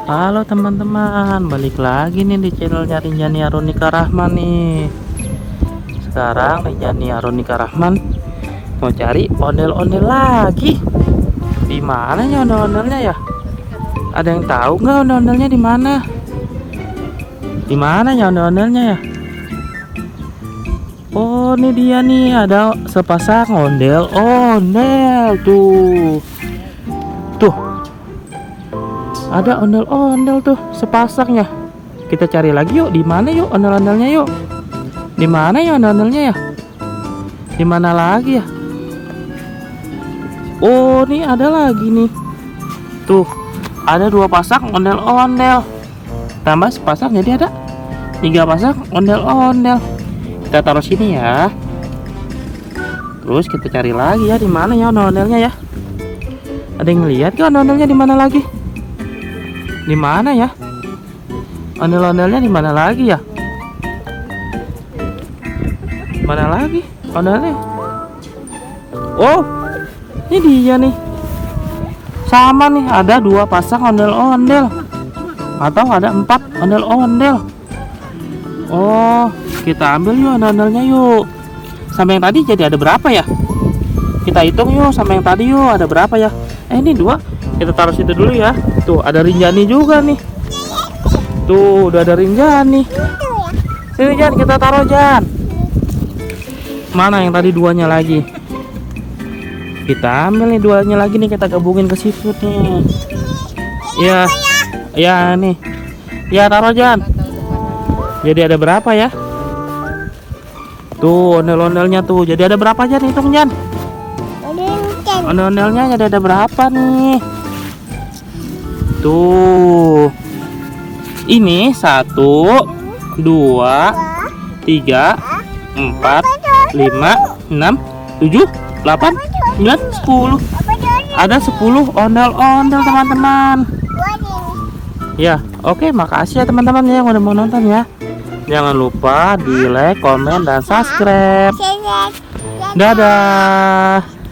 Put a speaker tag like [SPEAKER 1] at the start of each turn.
[SPEAKER 1] Halo teman-teman, balik lagi nih di channelnya Rinjani Aronika Rahman nih. Sekarang Rinjani Aronika Rahman mau cari ondel-ondel lagi. Di mana ya ondel-ondelnya ya? Ada yang tahu nggak ondel-ondelnya di mana? Di mana ya ondel-ondelnya ya? Oh, ini dia nih, ada sepasang ondel-ondel tuh. Tuh. Ada ondel-ondel tuh sepasangnya. Kita cari lagi yuk. Di mana yuk ondel-ondelnya yuk? Di mana ya ondel-ondelnya ya? Di mana lagi ya? Oh, nih ada lagi nih. Tuh, ada 2 pasang ondel-ondel. Tambah sepasang jadi ada 3 pasang ondel-ondel. Kita taruh sini ya. Terus kita cari lagi ya, di mana ya ondel-ondelnya ya? Ada yang lihat kan ondel-ondelnya di mana lagi? Di mana ya? Ondel-ondelnya di mana lagi ya? Mana lagi ondelnya? Oh, ini dia nih. Sama nih, ada 2 pasang ondel-ondel. Atau ada 4 ondel-ondel. Oh, kita ambil yuk ondel-ondelnya yuk. Sama yang tadi jadi ada berapa ya? Kita hitung yuk sama yang tadi yuk, ada berapa ya? Ini 2. Kita taruh situ dulu ya. Tuh ada Rinjani juga nih. Tuh udah ada Rinjani. Sini Jan, kita taruh Jan. Mana yang tadi 2-nya lagi? Kita ambil nih 2-nya lagi nih, kita gabungin ke situ nih. Iya. Ya nih. Ya taruh Jan. Jadi ada berapa ya? Tuh ondel-ondelnya tuh. Jadi ada berapa Jan? Hitung Jan. Ondel-ondelnya ada berapa nih? Tuh, ini 1, 2, 3, 4, 5, 6, 7, 8, 9, 10. Ada 10 ondel-ondel teman-teman. Ya, oke, makasih ya teman-teman ya yang udah mau nonton ya. Jangan lupa di like, komen, dan subscribe. Dadah.